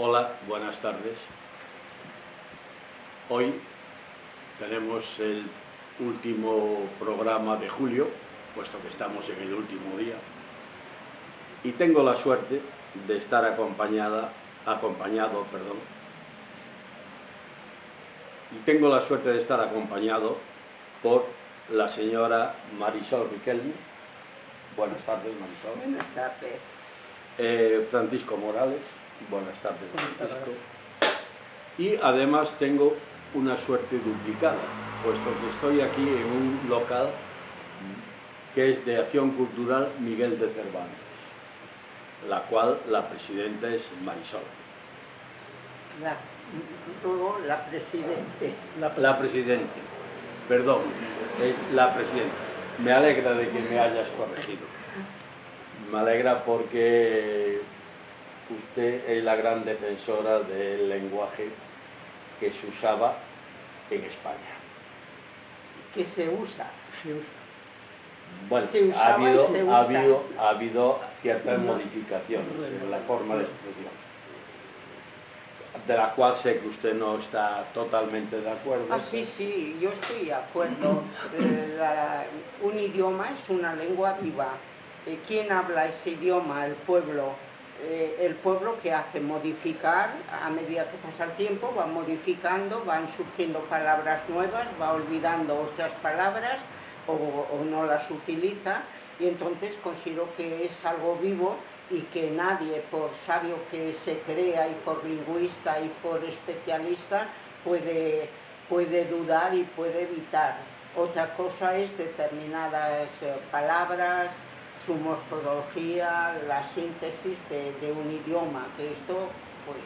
Hola, buenas tardes. Hoy tenemos el último programa de julio, puesto que estamos en el último día, y tengo la suerte de estar acompañado por la señora Marisol Riquelme. Buenas tardes, Marisol. Buenas tardes. Francisco Morales. Buenas tardes, Francisco. Y además tengo una suerte duplicada, puesto que estoy aquí en un local que es de Acción Cultural Miguel de Cervantes, la cual la presidenta es Marisol. Luego la presidente. La presidente, perdón, la presidenta. Me alegra de que me hayas corregido. Me alegra porque usted es la gran defensora del lenguaje que se usaba en España. Que se usa. Bueno, se usaba ha habido ciertas modificaciones en la forma de expresión, de la cual sé que usted no está totalmente de acuerdo. Sí, yo estoy de acuerdo. Un idioma es una lengua viva. ¿Quién habla ese idioma? El pueblo. El pueblo que hace modificar, a medida que pasa el tiempo, va modificando, van surgiendo palabras nuevas, va olvidando otras palabras o no las utiliza, y entonces considero que es algo vivo y que nadie, por sabio que se crea y por lingüista y por especialista, puede dudar y puede evitar. Otra cosa es determinadas palabras, su morfología, la síntesis de un idioma, que esto pues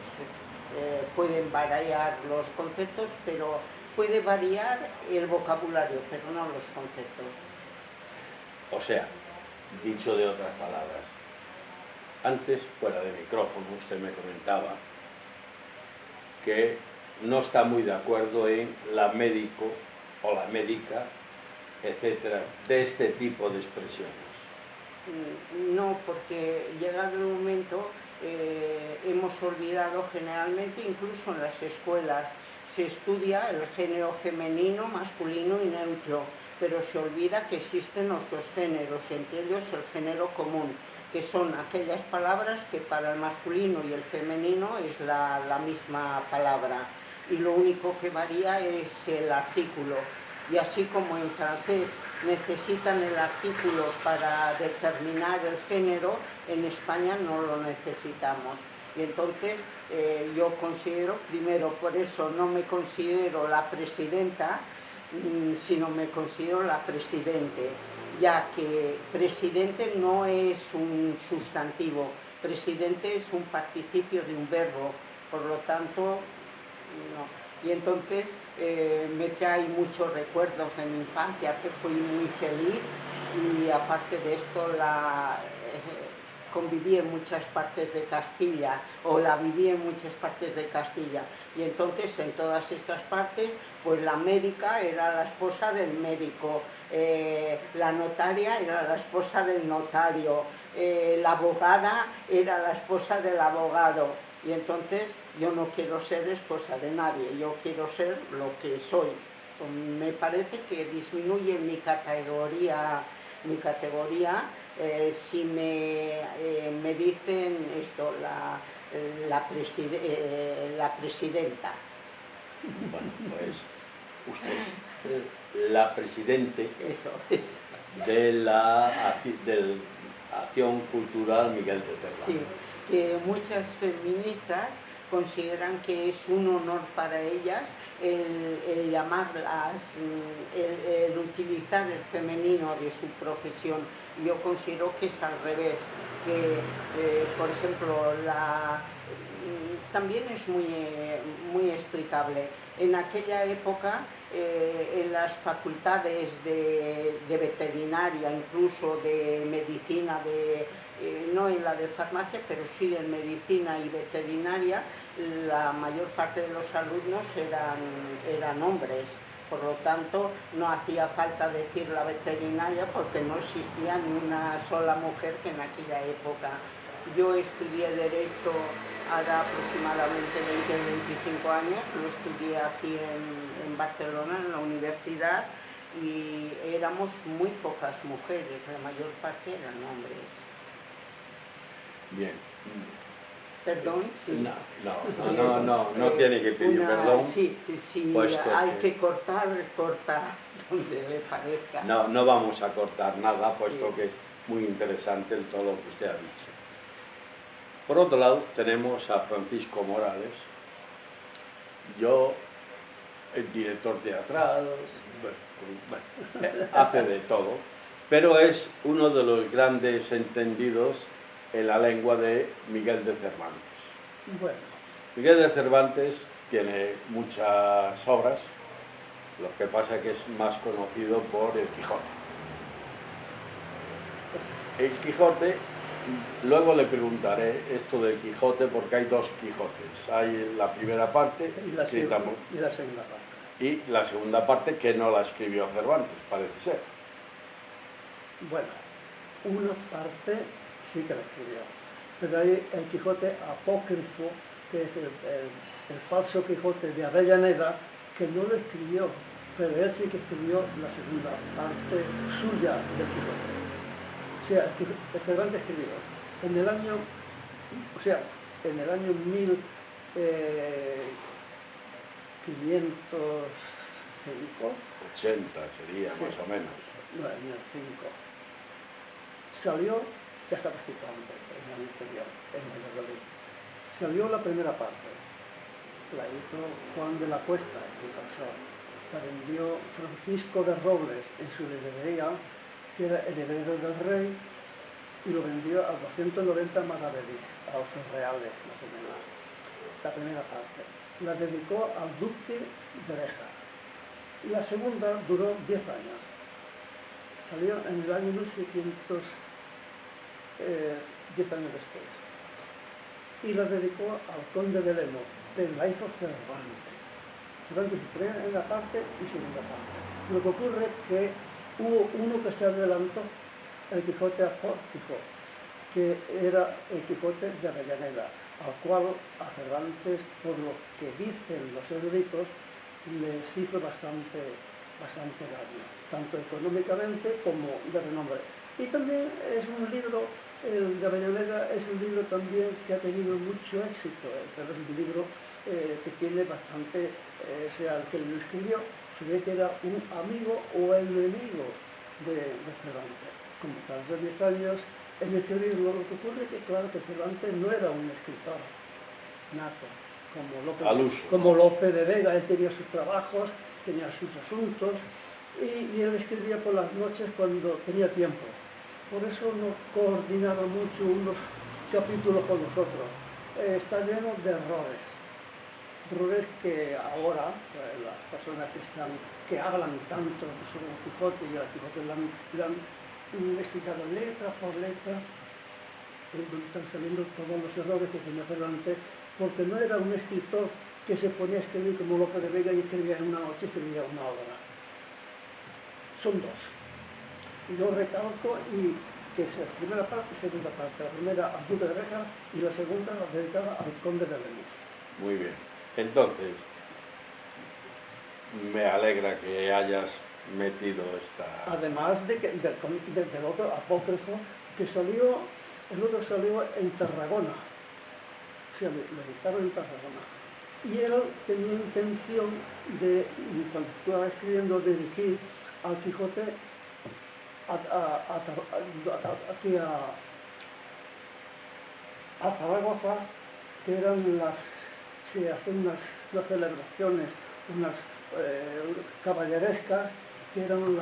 pueden variar los conceptos, pero puede variar el vocabulario, pero no los conceptos. O sea, dicho de otras palabras, antes, fuera de micrófono, usted me comentaba que no está muy de acuerdo en la médico o la médica, etcétera, de este tipo de expresiones. No, porque llegado el momento hemos olvidado generalmente, incluso en las escuelas, se estudia el género femenino, masculino y neutro, pero se olvida que existen otros géneros, entre ellos el género común, que son aquellas palabras que para el masculino y el femenino es la misma palabra, y lo único que varía es el artículo. Y así como en francés necesitan el artículo para determinar el género, en España no lo necesitamos. Y entonces yo considero, primero por eso no me considero la presidenta, sino me considero la presidente, ya que presidente no es un sustantivo, presidente es un participio de un verbo, por lo tanto, no. Y entonces me trae muchos recuerdos de mi infancia, que fui muy feliz, y aparte de esto conviví en muchas partes de Castilla, o la viví en muchas partes de Castilla, y entonces en todas esas partes, pues la médica era la esposa del médico, la notaria era la esposa del notario, la abogada era la esposa del abogado, y entonces yo no quiero ser esposa de nadie, yo quiero ser lo que soy. Me parece que disminuye mi categoría si me dicen esto, la presidenta. Bueno, pues usted es la presidente de la Acción Cultural Miguel de Cervantes. Sí, que muchas feministas consideran que es un honor para ellas el llamarlas, el utilizar el femenino de su profesión. Yo considero que es al revés, que por ejemplo también es muy explicable. En aquella época, en las facultades de veterinaria, incluso de medicina, no en la de farmacia, pero sí de medicina y veterinaria, la mayor parte de los alumnos eran hombres. Por lo tanto, no hacía falta decir la veterinaria porque no existía ni una sola mujer que en aquella época. Yo estudié Derecho hará aproximadamente 20 o 25 años, lo estudié aquí en Barcelona, en la universidad, y éramos muy pocas mujeres, la mayor parte eran hombres. Bien. Perdón, sí. No tiene que pedir perdón. Sí, hay que cortar, corta donde le parezca. No vamos a cortar nada, puesto Sí. que es muy interesante todo lo que usted ha dicho. Por otro lado, tenemos a Francisco Morales. Yo, el director teatral, hace de todo, pero es uno de los grandes entendidos en la lengua de Miguel de Cervantes. Bueno. Miguel de Cervantes tiene muchas obras, lo que pasa es que es más conocido por El Quijote. El Quijote, luego le preguntaré esto del Quijote porque hay dos Quijotes. Hay la primera parte y la segunda parte. Y la segunda parte que no la escribió Cervantes, parece ser. Bueno, una parte sí que la escribió, pero hay el Quijote apócrifo, que es el falso Quijote de Avellaneda, que no lo escribió, pero él sí que escribió la segunda parte suya del Quijote. O sea, Cervantes escribió en el año 1505. 80 sería, sí, más o menos. No, en el 5. Salió, ya estaba escrito antes, en el anterior, en Valladolid. Salió la primera parte, la hizo Juan de la Cuesta, el impresor. La vendió Francisco de Robles en su librería, que era el heredero del rey, y lo vendió a 290 maravedís, a 8 reales más o menos, la primera parte. La dedicó al duque de Béjar. Y la segunda duró 10 años. Salió en el año 1600, 10 años después. Y la dedicó al conde de Lemos, pero la hizo Cervantes. Cervantes hizo primera parte y segunda parte. Lo que ocurre es que hubo uno que se adelantó, el Quijote apócrifo, que era el Quijote de Avellaneda, al cual a Cervantes, por lo que dicen los eruditos, les hizo bastante daño, tanto económicamente como de renombre. Y también es un libro, el de Avellaneda es un libro también que ha tenido mucho éxito, pero es un libro que tiene bastante, sea el que lo escribió, se ve que era un amigo o enemigo de Cervantes. Como tardó 10 años en escribirlo, lo que ocurre es que claro que Cervantes no era un escritor nato, como Lope de Vega. Él tenía sus trabajos, tenía sus asuntos y él escribía por las noches cuando tenía tiempo. Por eso no coordinaba mucho unos capítulos con los otros. Está lleno de errores que ahora las personas que hablan tanto sobre el Quijote y el Quijote le han explicado letra por letra, están saliendo todos los errores que tenía Cervantes, porque no era un escritor que se ponía a escribir como Lope de Vega y escribía en una noche, escribía una obra. Son dos. Yo recalco y que es la primera parte y segunda parte. La primera al duque de Béjar y la segunda dedicada al conde de Lemos. Muy bien. Entonces, me alegra que hayas metido esta... Además del otro apócrifo que salió, el otro salió en Tarragona. O sea, lo editaron en Tarragona. Y él tenía intención de, cuando estaba escribiendo, dirigir al Quijote aquí a Zaragoza, que eran se hacen unas celebraciones, unas caballerescas, que eran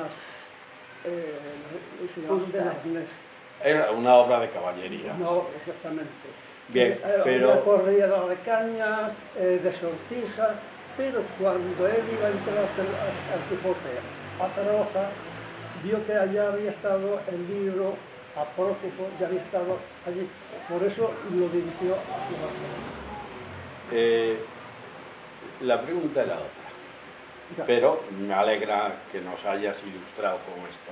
se llamaban de las... Era una obra de caballería. No, exactamente. Bien, pero... Una corrida de cañas, de sortijas, pero cuando él iba a entrar al Quijote a Zaragoza, vio que allá había estado el libro apócrifo, ya había estado allí. Por eso lo dirigió a Zaragoza. La pregunta era otra, pero me alegra que nos hayas ilustrado con esto.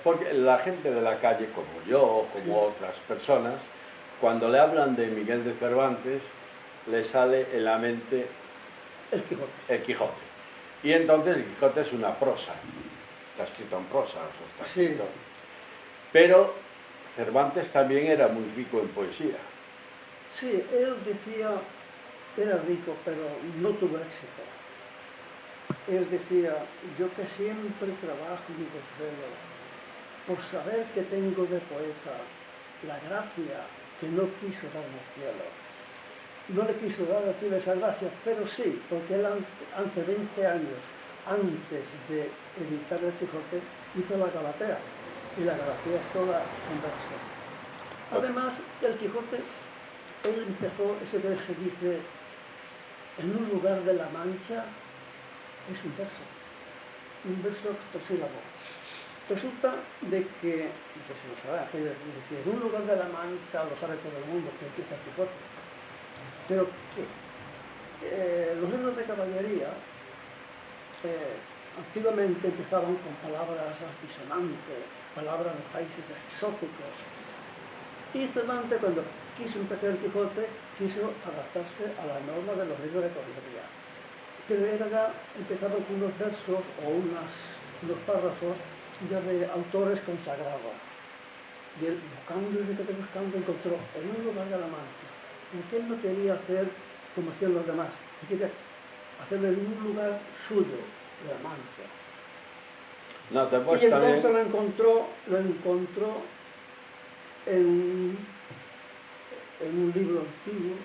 Porque la gente de la calle, como yo, como otras personas, cuando le hablan de Miguel de Cervantes, le sale en la mente El Quijote. el Quijote. Y entonces el Quijote es una prosa, está escrito en prosa, o sea, está Sí. escrito. Pero Cervantes también era muy rico en poesía. Sí, él decía que era rico, pero no tuvo éxito. Él decía, yo que siempre trabajo y me desvelo, por saber que tengo de poeta la gracia que no quiso darme el cielo. No le quiso dar al cielo esa gracia, pero sí, porque él ante 20 años, antes de editar el Quijote, hizo la Galatea, y la Galatea es toda en verso. Además, el Quijote, él empezó, eso que se dice, en un lugar de la Mancha, es un verso octosílabo. Resulta de que, no sé si lo sabrá, que decía, en un lugar de la Mancha, lo sabe todo el mundo, que empieza el Quijote. Pero ¿qué? Los libros de caballería antiguamente empezaban con palabras altisonantes, palabras de países exóticos. Y Cervantes, cuando quiso empezar el Quijote, quiso adaptarse a la norma de los libros de caballería. Pero era ya, empezaban con unos versos o unos párrafos ya de autores consagrados. Y él, buscando, encontró en un lugar de la Mancha, porque él no quería hacer como hacían los demás, él quería hacerlo en un lugar suyo, de la Mancha. No, después Y entonces también... lo encontró en un libro antiguo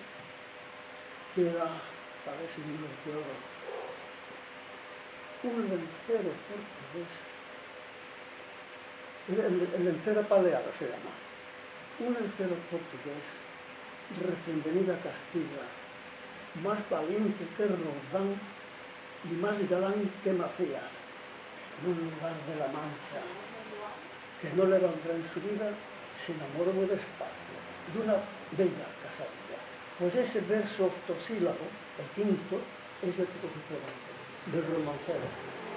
que era, a ver si no recuerdo, un lencero portugués, el lencero paleado se llama, un lencero portugués recién venido a Castilla, más valiente que Roldán y más galán que Macías, en un lugar de la Mancha, que no le vendrá en su vida, se enamoró muy despacio de una bella casadilla. Pues ese verso octosílabo, el quinto, es el que cogió del romancero.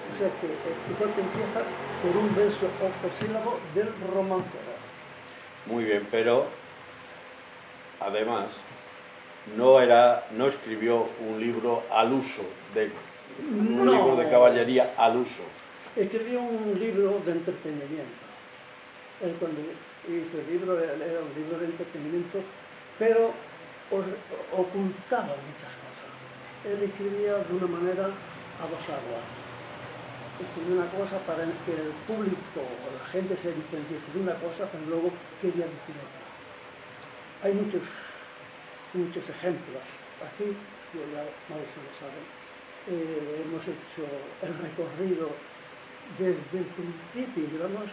O sea que el Quijote empieza por un verso octosílabo del romancero. Muy bien, pero además no escribió un libro al uso, un libro de caballería al uso. Escribió un libro de entretenimiento. Él cuando hizo el libro era un libro de entretenimiento, pero ocultaba muchas cosas. Él escribía de una manera a dos aguas. Escribía una cosa para que el público o la gente se entendiese de una cosa, pero luego quería decir otra. Hay muchos ejemplos. Aquí, yo ya Mauricio lo sabe, hemos hecho el recorrido desde el principio, llevamos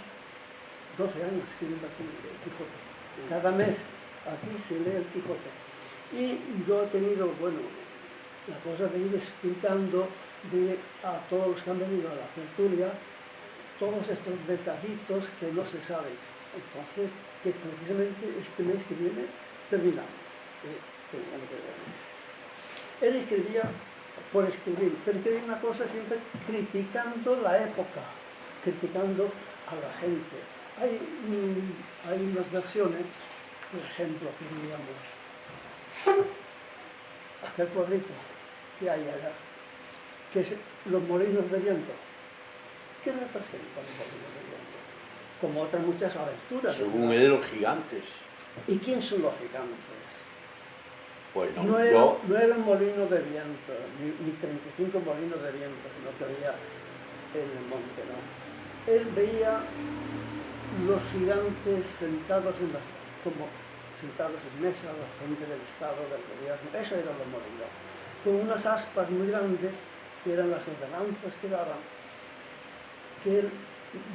12 años escribiendo aquí el Quijote. Cada mes aquí se lee el Quijote. Y yo he tenido, bueno, la cosa de ir explicando a todos los que han venido a la tertulia todos estos detallitos que no se saben. Entonces, que precisamente este mes que viene terminamos. Él escribía por escribir, pero escribía una cosa siempre criticando la época, criticando a la gente. Hay unas versiones, por ejemplo, que diríamos, aquel cuadrito que hay allá, que es los molinos de viento. ¿Qué representan los molinos de viento? Como otras muchas aventuras. Según él, los gigantes. ¿Y quién son los gigantes? Bueno, No era un molino de viento, ni 35 molinos de viento, sino que había en el monte, ¿no? Él veía los gigantes sentados sentados en mesa, al frente del Estado, del gobierno, eso eran los molinos, con unas aspas muy grandes, que eran las ordenanzas que daban, que él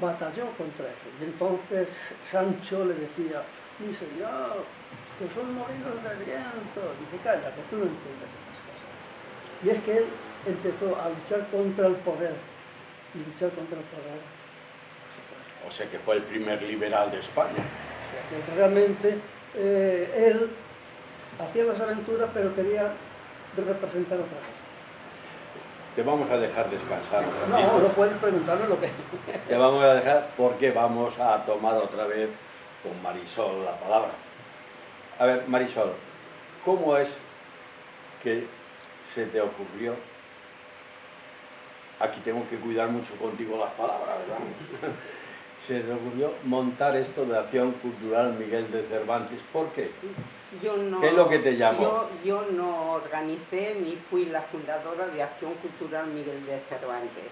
batalló contra eso. Y entonces Sancho le decía, mi señor, que son molinos de viento. Dice, calla, que tú no entiendes esas cosas. Y es que él empezó a luchar contra el poder, y luchar contra el poder. O sea que fue el primer liberal de España. O sea que realmente él hacía las aventuras, pero quería representar otra cosa. Te vamos a dejar descansar un No, ratito. no puedes preguntarme lo que... Te vamos a dejar porque vamos a tomar otra vez con Marisol la palabra. A ver, Marisol, ¿cómo es que se te ocurrió? Aquí tengo que cuidar mucho contigo las palabras, ¿verdad? Se te ocurrió montar esto de Acción Cultural Miguel de Cervantes. ¿Por qué? Sí, yo no, ¿Qué es lo que te llamó? yo no organicé ni fui la fundadora de Acción Cultural Miguel de Cervantes.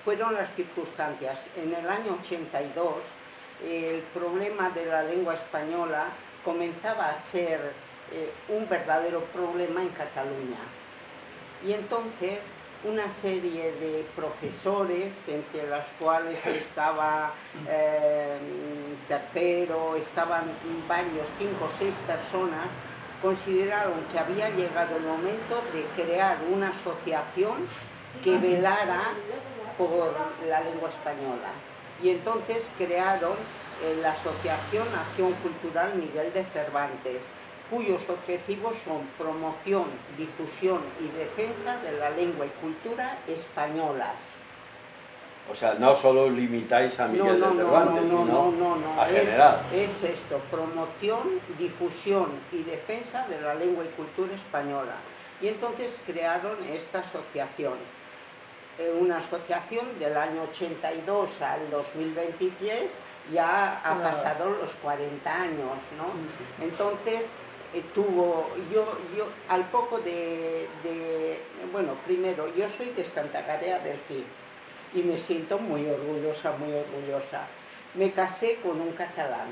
Fueron las circunstancias. En el año 82, el problema de la lengua española comenzaba a ser un verdadero problema en Cataluña. Y entonces una serie de profesores, entre las cuales estaba Tercero, estaban varios, 5 o 6 personas, consideraron que había llegado el momento de crear una asociación que velara por la lengua española. Y entonces crearon la Asociación Acción Cultural Miguel de Cervantes, cuyos objetivos son promoción, difusión y defensa de la lengua y cultura españolas. O sea, no solo limitáis a Miguel de Cervantes, sino a general. Es esto, promoción, difusión y defensa de la lengua y cultura española. Y entonces crearon esta asociación. Una asociación del año 82 al 2023, ya ha pasado los 40 años, ¿no? Entonces, yo al poco bueno, primero, yo soy de Santa Gadea del Cid y me siento muy orgullosa, muy orgullosa. Me casé con un catalán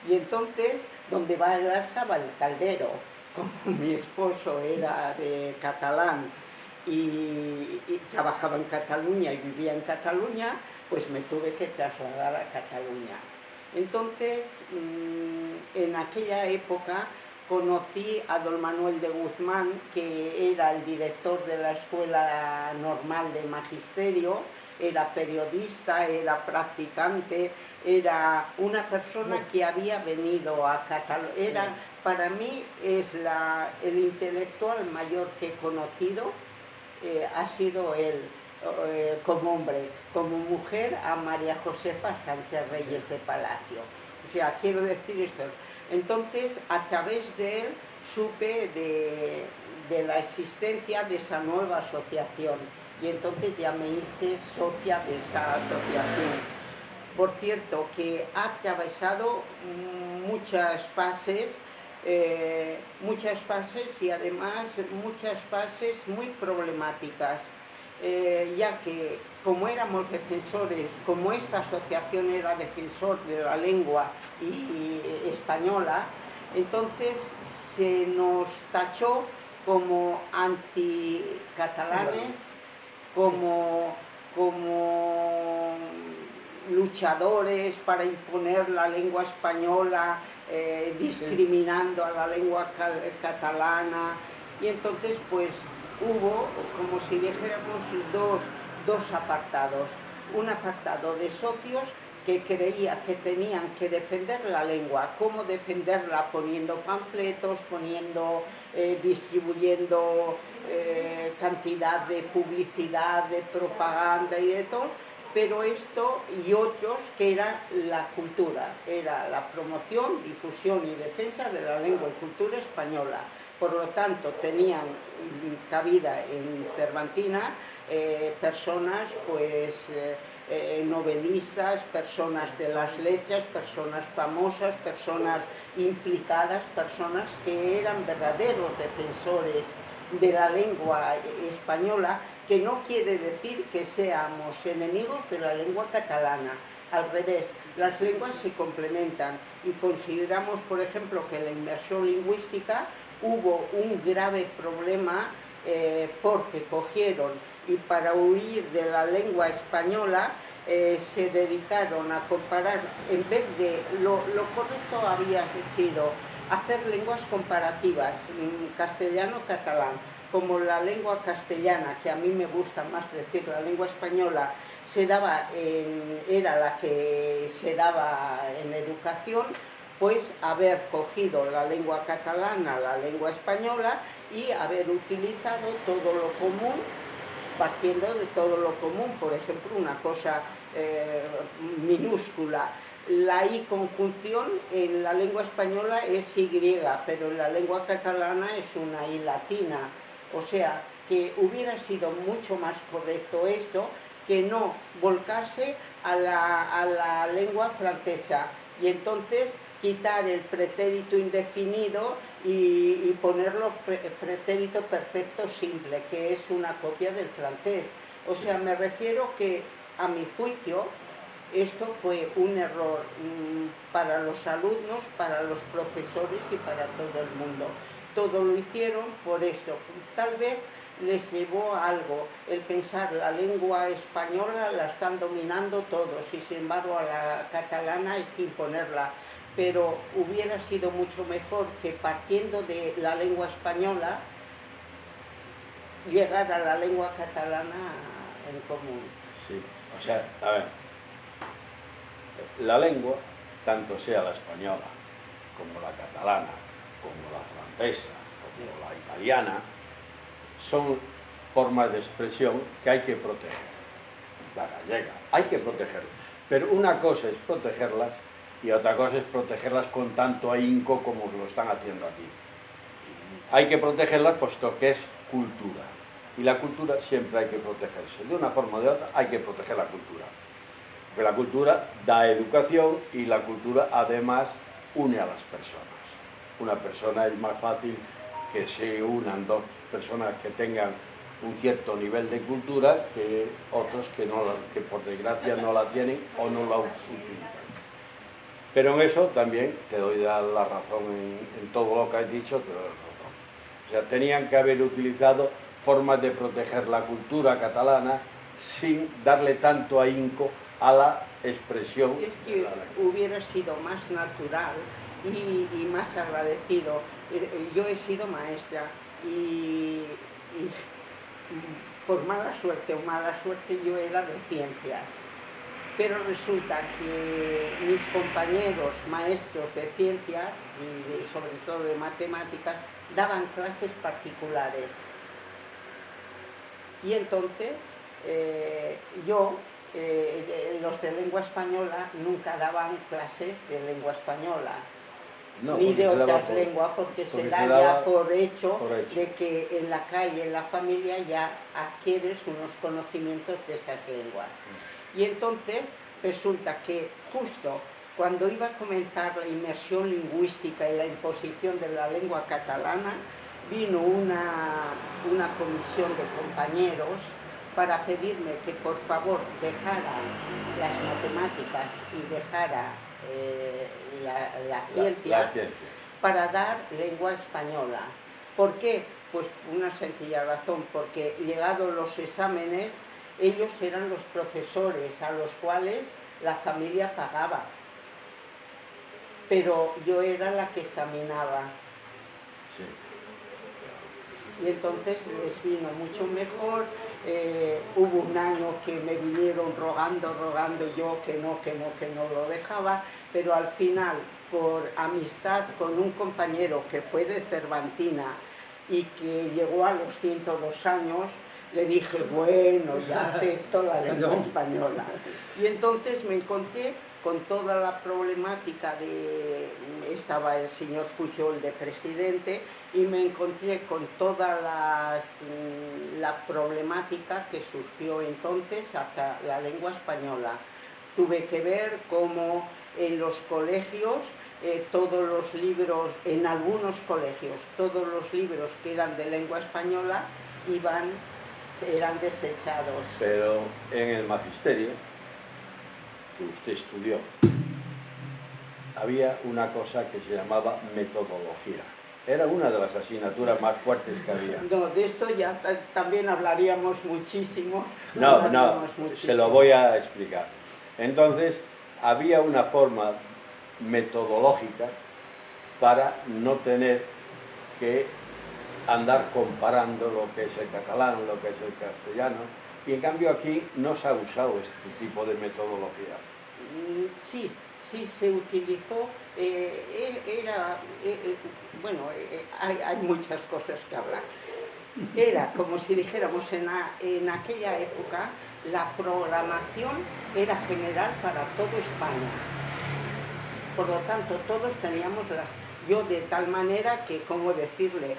y entonces, donde va el alza va el caldero. Como mi esposo era de catalán y trabajaba en Cataluña y vivía en Cataluña, pues me tuve que trasladar a Cataluña. Entonces, en aquella época conocí a don Manuel de Guzmán, que era el director de la Escuela Normal de Magisterio, era periodista, era practicante, era una persona que había venido a Cataluña. Para mí es el intelectual mayor que he conocido, ha sido él como hombre. Como mujer, a María Josefa Sánchez Reyes de Palacio. O sea, quiero decir esto. Entonces, a través de él supe de la existencia de esa nueva asociación y entonces ya me hice socia de esa asociación. Por cierto, que ha atravesado muchas fases y además muchas fases muy problemáticas, ya que como éramos defensores, como esta asociación era defensor de la lengua española, entonces se nos tachó como anticatalanes, como luchadores para imponer la lengua española, discriminando a la lengua catalana, y entonces pues hubo, como si dijéramos, dos apartados. Un apartado de socios que creía que tenían que defender la lengua. ¿Cómo defenderla? Poniendo panfletos, distribuyendo cantidad de publicidad, de propaganda y de todo, pero esto y otros que era la cultura, era la promoción, difusión y defensa de la lengua y cultura española. Por lo tanto, tenían cabida en Cervantina personas, pues, novelistas, personas de las letras, personas famosas, personas implicadas, personas que eran verdaderos defensores de la lengua española, que no quiere decir que seamos enemigos de la lengua catalana. Al revés, las lenguas se complementan y consideramos, por ejemplo, que en la inmersión lingüística hubo un grave problema porque cogieron y para huir de la lengua española se dedicaron a comparar, en vez de lo correcto había sido hacer lenguas comparativas, castellano-catalán, como la lengua castellana, que a mí me gusta más decir la lengua española, era la que se daba en educación, pues haber cogido la lengua catalana, la lengua española y haber utilizado todo lo común, partiendo de todo lo común. Por ejemplo, una cosa minúscula, La I conjunción en la lengua española es Y, pero en la lengua catalana es una I latina. O sea, que hubiera sido mucho más correcto esto que no volcarse a la lengua francesa y entonces quitar el pretérito indefinido y ponerlo pretérito perfecto simple, que es una copia del francés. O sea, me refiero que, a mi juicio, esto fue un error para los alumnos, para los profesores y para todo el mundo. Todo lo hicieron por eso. Tal vez les llevó a algo el pensar la lengua española la están dominando todos y sin embargo a la catalana hay que imponerla. Pero hubiera sido mucho mejor que partiendo de la lengua española llegar a la lengua catalana en común. Sí, o sea, a ver, la lengua, tanto sea la española como la catalana, como la francesa, como la italiana, son formas de expresión que hay que proteger. La gallega, hay que protegerlas. Pero una cosa es protegerlas y otra cosa es protegerlas con tanto ahínco como lo están haciendo aquí. Hay que protegerlas puesto que es cultura. Y la cultura siempre hay que protegerse. De una forma o de otra hay que proteger la cultura. Porque la cultura da educación y la cultura además une a las personas. Una persona es más fácil que se unan dos personas que tengan un cierto nivel de cultura que otros que por desgracia no la tienen o no la utilizan. Pero en eso también te doy la razón en todo lo que has dicho, te doy la razón. O sea, tenían que haber utilizado formas de proteger la cultura catalana sin darle tanto ahínco a la expresión. Es que hubiera sido más natural y más agradecido. Yo he sido maestra y por mala suerte o mala suerte yo era de ciencias. Pero resulta que mis compañeros maestros de ciencias y sobre todo de matemáticas daban clases particulares. Y entonces los de lengua española nunca daban clases de lengua española, no, ni de otras lenguas, porque se da ya por hecho de que en la calle, en la familia, ya adquieres unos conocimientos de esas lenguas. Y entonces resulta que justo cuando iba a comenzar la inmersión lingüística y la imposición de la lengua catalana, vino una comisión de compañeros para pedirme que por favor dejara las matemáticas y dejara las ciencias para dar lengua española. ¿Por qué? Pues una sencilla razón, porque llegados los exámenes, ellos eran los profesores a los cuales la familia pagaba, pero yo era la que examinaba. Sí. Y entonces les vino mucho mejor. Hubo un año que me vinieron rogando yo que no lo dejaba, pero al final, por amistad con un compañero que fue de Cervantina y que llegó a los 102 años, le dije, bueno, ya acepto la lengua española. Y entonces me encontré con toda la problemática estaba el señor Pujol de presidente, y me encontré con toda la problemática que surgió entonces hacia la lengua española. Tuve que ver cómo en los colegios, todos los libros, en algunos colegios, todos los libros que eran de lengua española eran desechados. Pero en el magisterio que usted estudió, había una cosa que se llamaba metodología. Era una de las asignaturas más fuertes que había. No, de esto ya también hablaríamos muchísimo. Se lo voy a explicar. Entonces, había una forma metodológica para no tener que andar comparando lo que es el catalán, lo que es el castellano, y en cambio aquí no se ha usado este tipo de metodología. Sí se utilizó, hay muchas cosas que hablar. Era como si dijéramos en aquella época, la programación era general para toda España. Por lo tanto, todos teníamos las... Yo de tal manera que, ¿cómo decirle?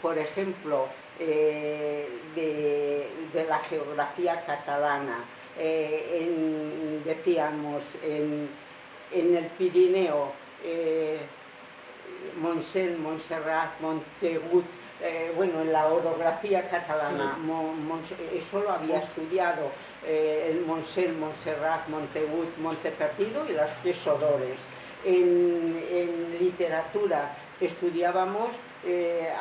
Por ejemplo, de la geografía catalana, decíamos, en el Pirineo, Montseny, Montserrat, Montagut, bueno, en la orografía catalana, sí. Eso lo había estudiado, el Montseny, Montserrat, Montagut, Monteperdido y las tres Odores. En literatura estudiábamos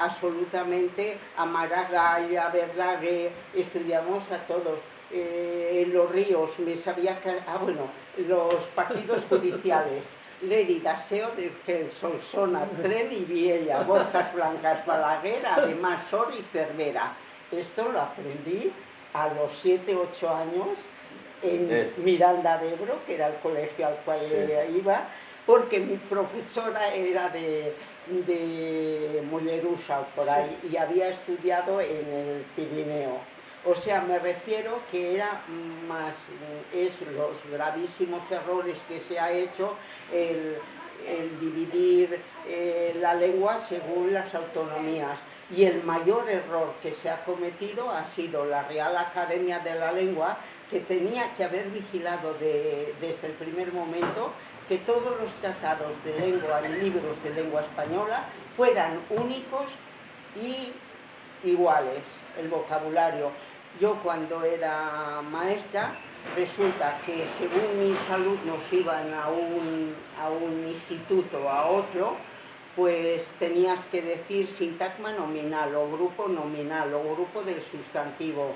absolutamente a Maragall, a Verdaguer, estudiamos a todos. En los ríos me sabía que, bueno, los partidos judiciales, Lérida, Seo, de Solsona, Tren y Viella, Borjas Blancas, Balaguer, además Sor y Cervera. Esto lo aprendí a los 7, 8 años en Miranda de Ebro, que era el colegio al cual iba, porque mi profesora era de Mollerussa, por ahí, y había estudiado en el Pirineo. O sea, me refiero que era más, es los gravísimos errores que se ha hecho el dividir la lengua según las autonomías. Y el mayor error que se ha cometido ha sido la Real Academia de la Lengua, que tenía que haber vigilado desde el primer momento que todos los tratados de lengua y libros de lengua española fueran únicos y iguales, el vocabulario. Yo cuando era maestra, resulta que según mis alumnos iban a un instituto o a otro, pues tenías que decir sintagma nominal o grupo nominal o grupo del sustantivo.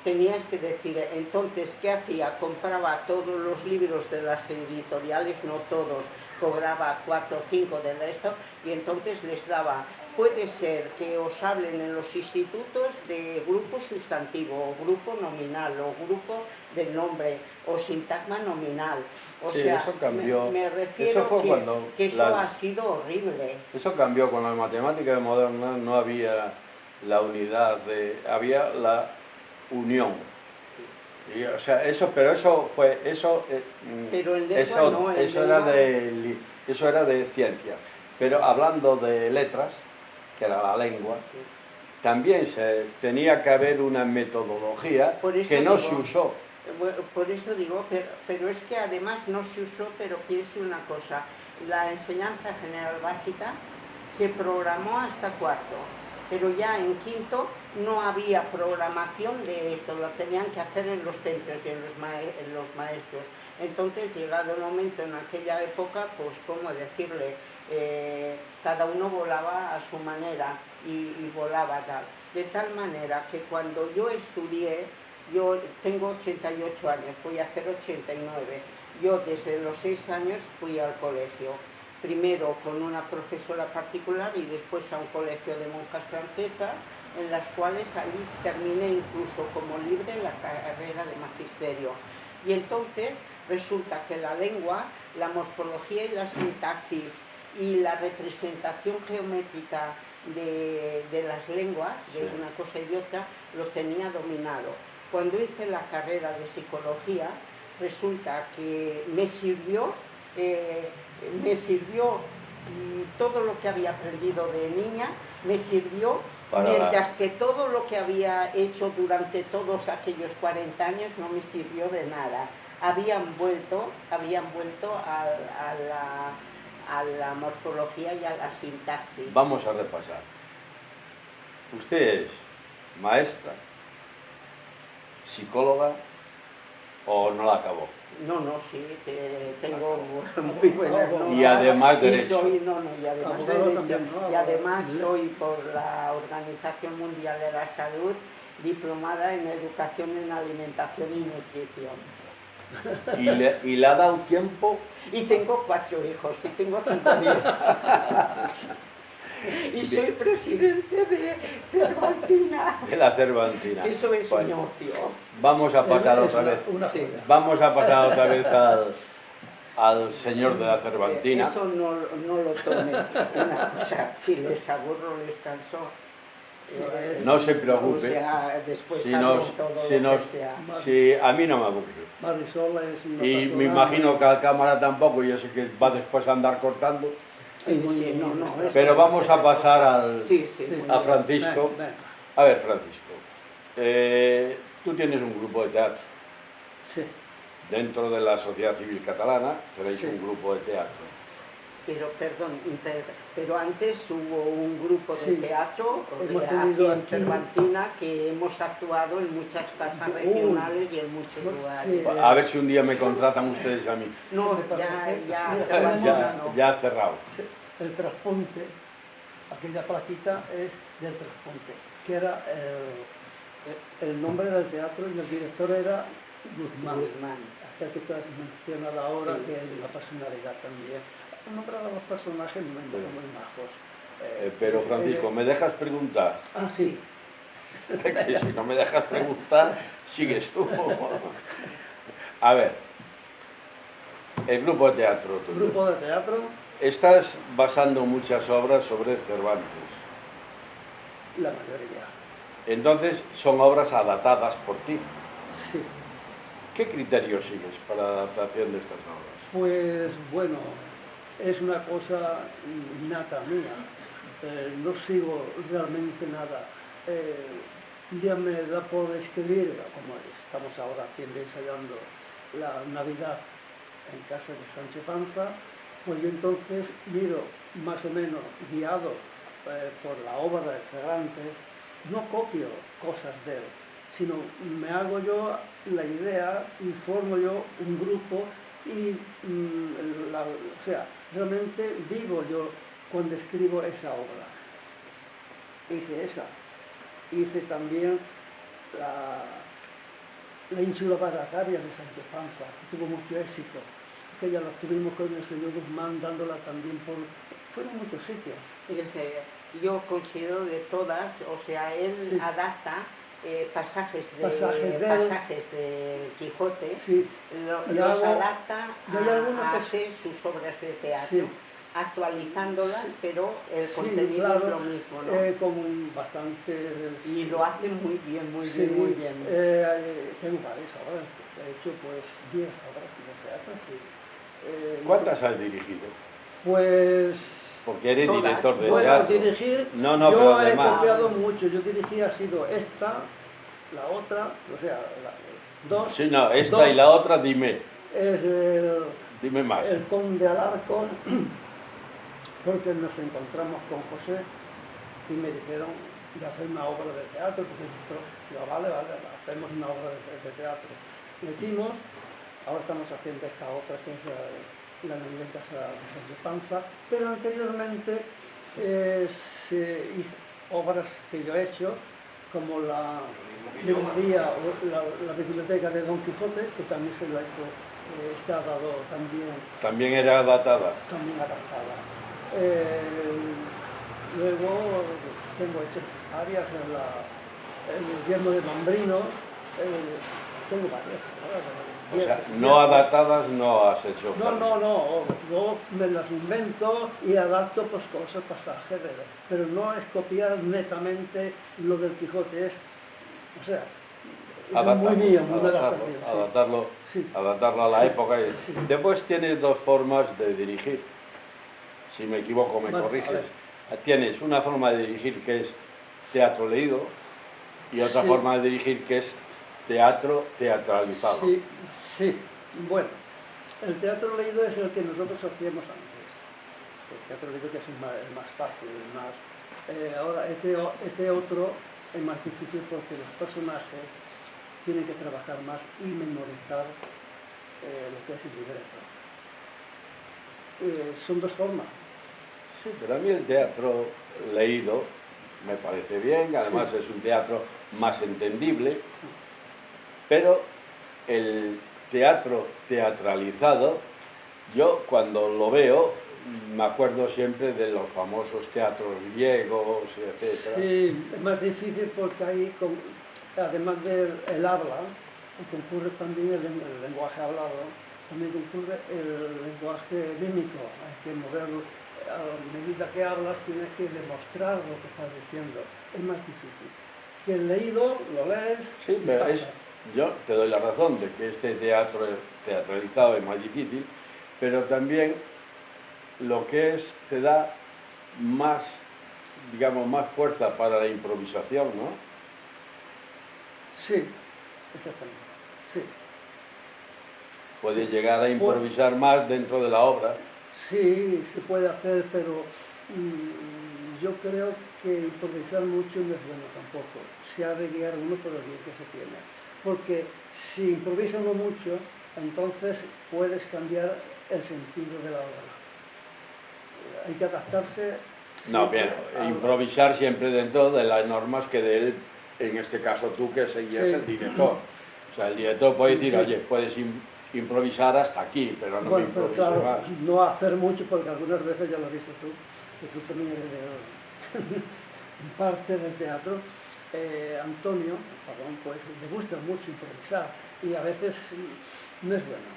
Tenías que decir, entonces, ¿qué hacía? Compraba todos los libros de las editoriales, no todos, cobraba 4 o 5 del resto, y entonces les daba, puede ser que os hablen en los institutos de grupo sustantivo, o grupo nominal, o grupo del nombre, o sintagma nominal. O sea, eso cambió. Me refiero eso fue que eso ha sido horrible. Eso cambió con las matemáticas modernas, no había la unidad, había la unión. Y, o sea, pero eso fue, pero en lengua eso era de ciencia. Pero hablando de letras, que era la lengua, también tenía que haber una metodología que no se usó. Por eso digo, pero es que además no se usó, pero piense una cosa, la enseñanza general básica se programó hasta cuarto, pero ya en quinto no había programación de esto, lo tenían que hacer en los centros y en los maestros. Entonces, llegado el momento en aquella época, pues, ¿cómo decirle? Cada uno volaba a su manera y volaba tal. De tal manera que cuando yo estudié, yo tengo 88 años, voy a hacer 89. Yo desde los 6 años fui al colegio. Primero con una profesora particular y después a un colegio de monjas francesas, en las cuales ahí terminé incluso como libre la carrera de magisterio. Y entonces resulta que la lengua, la morfología y la sintaxis y la representación geométrica de las lenguas, de una cosa y de otra, lo tenía dominado. Cuando hice la carrera de psicología, resulta que me sirvió todo lo que había aprendido de niña, me sirvió, mientras que todo lo que había hecho durante todos aquellos 40 años no me sirvió de nada. Habían vuelto a la morfología y a la sintaxis. Vamos a repasar. Usted es maestra, psicóloga, ¿o no la acabó? No, sí, tengo muy buena nota. Y además derecho. Y además soy por la Organización Mundial de la Salud diplomada en Educación en Alimentación y Nutrición. ¿Y le ha dado tiempo? Y tengo 4 hijos y tengo 5 nietas. Y soy presidente de Cervantina. De la Cervantina. Eso es un ocio. Vamos a pasar otra vez. Vamos a pasar otra vez al señor de la Cervantina. Eso no lo tome una cosa. Si les aburro, les canso. No se O preocupe. sea, después Si, haré nos, todo si, lo nos, que sea. si a mí no me aburre. Marisol es una Y persona me imagino que a cámara tampoco, yo sé que va después a andar cortando. Sí, muy- sí, no, muy no, discreto. Pero vamos a pasar al, Sí, sí, Sí. muy a bien. Francisco. Venga. A ver, Francisco, tú tienes un grupo de teatro. Sí, Dentro de la Sociedad Civil Catalana tenéis Sí. un grupo de teatro. Pero, perdón, pero antes hubo un grupo de Sí. teatro Hemos aquí tenido en aquí- Cervantina que hemos actuado en muchas casas regionales y en muchos Sí. lugares. A ver si un día me contratan ustedes a mí. No, Me ya, parece- ya, Mira, Cervantina no. Ya cerrado. el trasponte, aquella plaquita es del trasponte, que era el nombre del teatro y el director era Guzmán. Guzmán. Aquel que tú has mencionado ahora, Sí, que es sí. una personalidad también. Han nombrado a los personajes muy majos. Pero Francisco, ¿me dejas preguntar? Ah, sí. Que si no me dejas preguntar, sigues tú. A ver, el grupo de teatro tuyo. Grupo de teatro, Estás basando muchas obras sobre Cervantes. la mayoría. Entonces, son obras adaptadas por ti. Sí. ¿Qué criterios sigues para la adaptación de estas obras? Pues bueno, es una cosa innata mía. No sigo realmente nada. Un día me da por escribir, como estamos ahora ensayando la Navidad en casa de Sancho Panza, pues yo entonces miro más o menos guiado por la obra de Cervantes, no copio cosas de él, sino me hago yo la idea y formo yo un grupo y o sea, realmente vivo yo cuando escribo esa obra. Hice esa. Hice también la ínsula Barataria de Sancho Panza, que tuvo mucho éxito. Que ya la tuvimos con el señor Guzmán dándola también fueron muchos sitios. Fíjese, yo considero de todas, o sea, él Sí. adapta pasajes Pasajes del Quijote, Sí. Y los hago- adapta y hay alguna a que- hacer sus obras de teatro, Sí. actualizándolas, pero el Sí, contenido claro, es lo mismo, ¿no? con bastante... Y lo hace muy bien, muy Sí, bien, muy bien. tengo varias obras, he hecho pues 10 obras de teatro, sí. ¿Cuántas has dirigido? Pues... Porque eres Todas. director de Bueno, teatro. dirigir, No, pero yo he además... copiado mucho, yo dirigí ha sido esta, la otra, o sea, dos. Sí, no, esta dos y la otra, dime es más. el Conde Alarcón, porque nos encontramos con José y me dijeron de hacer una obra de teatro, porque yo, vale, hacemos una obra de teatro. Lo hicimos, ahora estamos haciendo esta otra que es la Navidad de Sancho Panza, pero anteriormente se hizo obras que yo he hecho, como la librería o la biblioteca de Don Quijote, que también se la hizo, está dado También era adaptada. también adaptada. Luego tengo hechas varias en el Yermo de Mambrino, tengo varias. O sea, no adaptadas no has hecho. No, yo me las invento y adapto pues cosas, pasajes, pero no es copiar netamente lo del Quijote, es, o sea, es muy mío, una adaptación. Sí. Adaptarlo a la Sí, época. sí. Después tienes dos formas de dirigir. Si me equivoco, me Bueno, corriges. Tienes una forma de dirigir que es teatro leído y otra Sí. forma de dirigir que es teatro teatralizado. Sí, bueno, el teatro leído es el que nosotros hacíamos antes. El teatro leído que es el más fácil, el más... ahora, este otro es más difícil porque los personajes tienen que trabajar más y memorizar lo que es el libreto. Son dos formas. Sí, pero a mí el teatro leído me parece bien, además Sí. es un teatro más entendible, pero el teatro teatralizado, yo cuando lo veo me acuerdo siempre de los famosos teatros griegos, etc. Sí, es más difícil porque ahí, además del habla, concurre también el lenguaje hablado, también concurre el lenguaje mímico, hay que mover a medida que hablas tienes que demostrar lo que estás diciendo. Es más difícil. Que el leído lo lees Sí, y pero pasa. yo te doy la razón de que este teatro teatralizado es más difícil, pero también lo que es te da más, digamos, más fuerza para la improvisación, ¿no? Sí, exactamente. Sí. Puedes llegar a improvisar más dentro de la obra. Sí, se puede hacer, pero yo creo que improvisar mucho no es bueno tampoco. Se ha de guiar uno por el guión que se tiene. Porque si improvisa uno mucho, entonces puedes cambiar el sentido de la obra. Hay que adaptarse. No, bien, improvisar siempre dentro de las normas que de él, en este caso tú que seguías Sí. el director. O sea, el director puede decir, Sí. oye, puedes improvisar hasta aquí, pero no Bueno, me pero improvises claro, más. no hacer mucho, porque algunas veces ya lo has visto tú, que tú también eres de parte del teatro. Antonio, perdón, pues le gusta mucho improvisar y a veces no es bueno,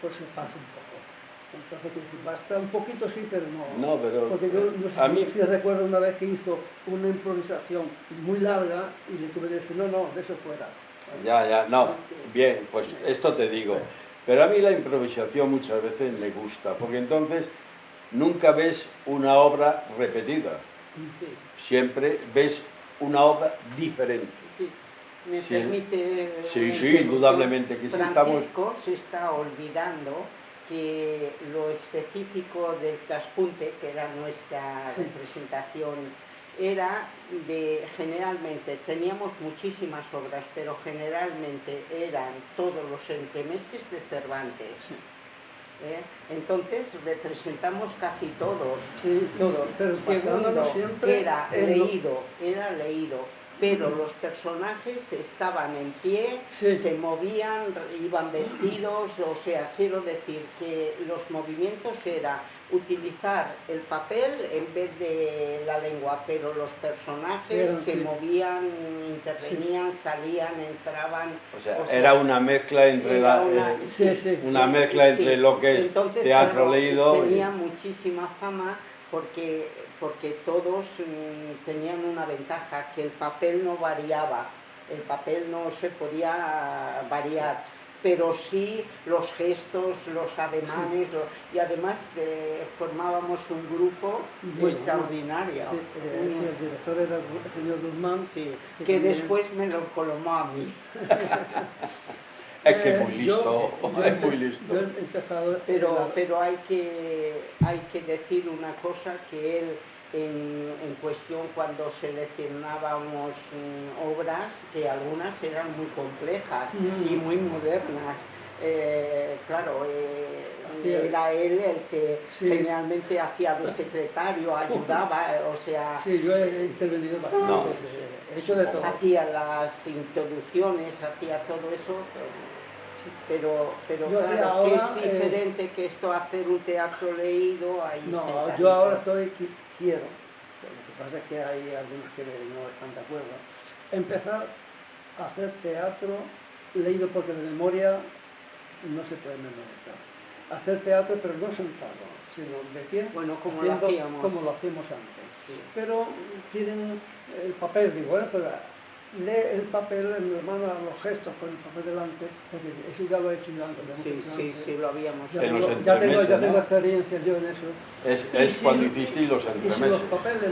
pues se pasa un poco. Entonces, que decir, basta un poquito sí, pero no. No, pero porque yo no sé a mí... si recuerdo una vez que hizo una improvisación muy larga y le tuve que decir, no, de eso fuera. Ya, no, bien, pues esto te digo. Pero a mí la improvisación muchas veces me gusta, porque entonces nunca ves una obra repetida. Sí. Siempre ves una obra diferente. Sí. Me Sí. permite. Sí, indudablemente que sí. Francisco se está olvidando que lo específico del traspunte, que era nuestra representación, era de, generalmente, teníamos muchísimas obras, pero generalmente eran todos los entremeses de Cervantes. Entonces representamos casi todos, pero segundo, siempre que era leído, pero los personajes estaban en pie, se movían, iban vestidos, o sea, quiero decir que los movimientos era utilizar el papel en vez de la lengua, pero los personajes se movían, intervenían, salían, entraban. O sea, era una mezcla entre una mezcla entre lo que es entonces, teatro claro, leído. Tenía muchísima fama porque todos tenían una ventaja, que el papel no variaba, el papel no se podía variar, pero sí los gestos, los ademanes, y además formábamos un grupo extraordinario. El director era el señor Guzmán. Que después me lo colomó a mí. Es que es muy listo, es muy listo. Yo he empezado pero hay que decir una cosa, que él en cuestión, cuando seleccionábamos obras, que algunas eran muy complejas y muy modernas, claro, era él el que generalmente hacía de secretario, ayudaba, o sea... Sí, yo he intervenido bastante, he hecho de todo. Hacía las introducciones, hacía todo eso, pero claro, que es diferente que esto, hacer un teatro leído, ahí no, yo ahora quiero, lo que pasa es que hay algunos que no están de acuerdo, empezar a hacer teatro leído, porque de memoria no se puede memorizar. Hacer teatro, pero no sentado, sino de pie, como lo hacíamos antes. Sí. Pero tienen el papel, digo, bueno, pero lee el papel, mi hermano, los gestos con el papel delante, porque eso ya lo he hecho yo antes. Sí, lo habíamos hecho. Ya tengo experiencia yo en eso. Es cuando hiciste los entremeses. Y si los papeles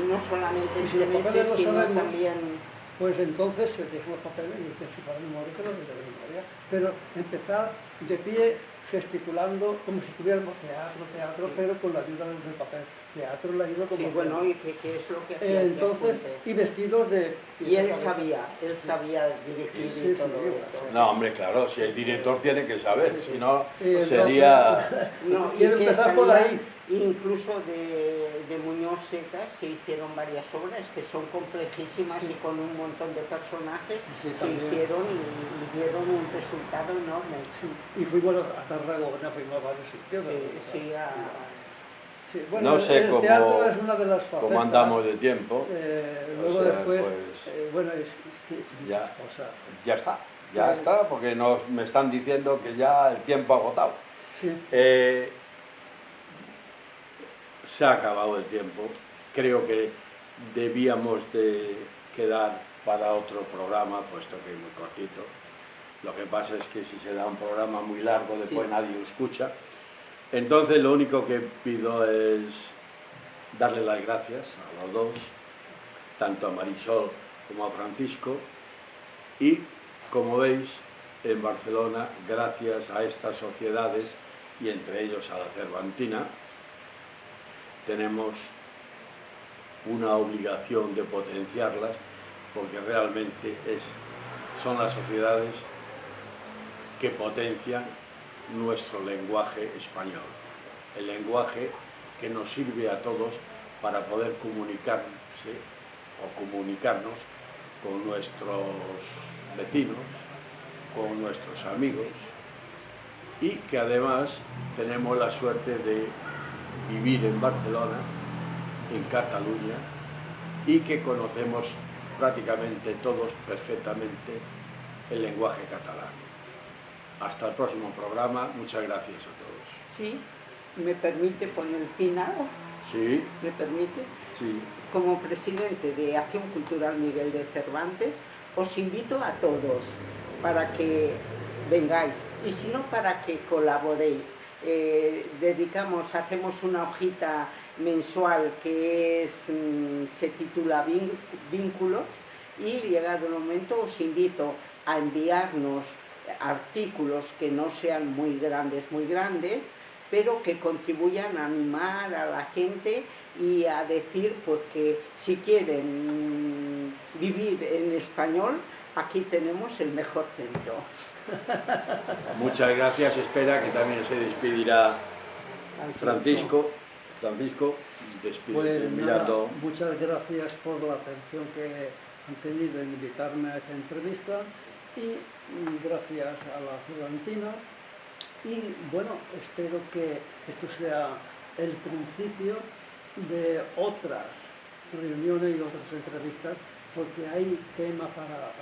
no solamente entremeses, sino también... Pues entonces se dejan los papeles y se para memoria, que lo de memoria. Pero empezar de pie, gesticulando, como si tuviéramos teatro, pero con la ayuda del papel. Teatro leído como... Sí, bueno, y que es lo que hacía. Entonces, y vestidos de... Y él sabía dirigir y todo esto. No, hombre, claro, si el director tiene que saber, si no sería... No, quiero empezar por ahí. Incluso de Muñoz Seca se hicieron varias obras que son complejísimas y con un montón de personajes se hicieron y dieron un resultado enorme. Y fuimos a Tarragona, fuimos a varios sitios. Bueno, no sé el teatro es una de las facetas. cómo andamos de tiempo. Luego después, bueno, ya está, porque me están diciendo que ya el tiempo ha agotado. Sí. se ha acabado el tiempo. Creo que debíamos de quedar para otro programa, puesto que es muy cortito. Lo que pasa es que si se da un programa muy largo, después nadie lo escucha. Entonces lo único que pido es darle las gracias a los dos, tanto a Marisol como a Francisco, y como veis en Barcelona, gracias a estas sociedades y entre ellos a la Cervantina, tenemos una obligación de potenciarlas, porque realmente son las sociedades que potencian nuestro lenguaje español, el lenguaje que nos sirve a todos para poder comunicarse o comunicarnos con nuestros vecinos, con nuestros amigos, y que además tenemos la suerte de vivir en Barcelona, en Cataluña, y que conocemos prácticamente todos perfectamente el lenguaje catalán. Hasta el próximo programa, muchas gracias a todos. Sí, ¿me permite poner el final? Sí. ¿Me permite? Sí. Como presidente de Acción Cultural Miguel de Cervantes, os invito a todos para que vengáis, y si no, para que colaboréis. Hacemos una hojita mensual que se titula Vínculos, y llegado el momento os invito a enviarnos artículos que no sean muy grandes, pero que contribuyan a animar a la gente y a decir pues, que si quieren vivir en español, aquí tenemos el mejor centro. Muchas gracias. Espera que también se despedirá Francisco, Pues mirando. nada, muchas gracias por la atención que han tenido en invitarme a esta entrevista, y gracias a la Cervantina, y bueno, espero que esto sea el principio de otras reuniones y otras entrevistas, porque hay tema para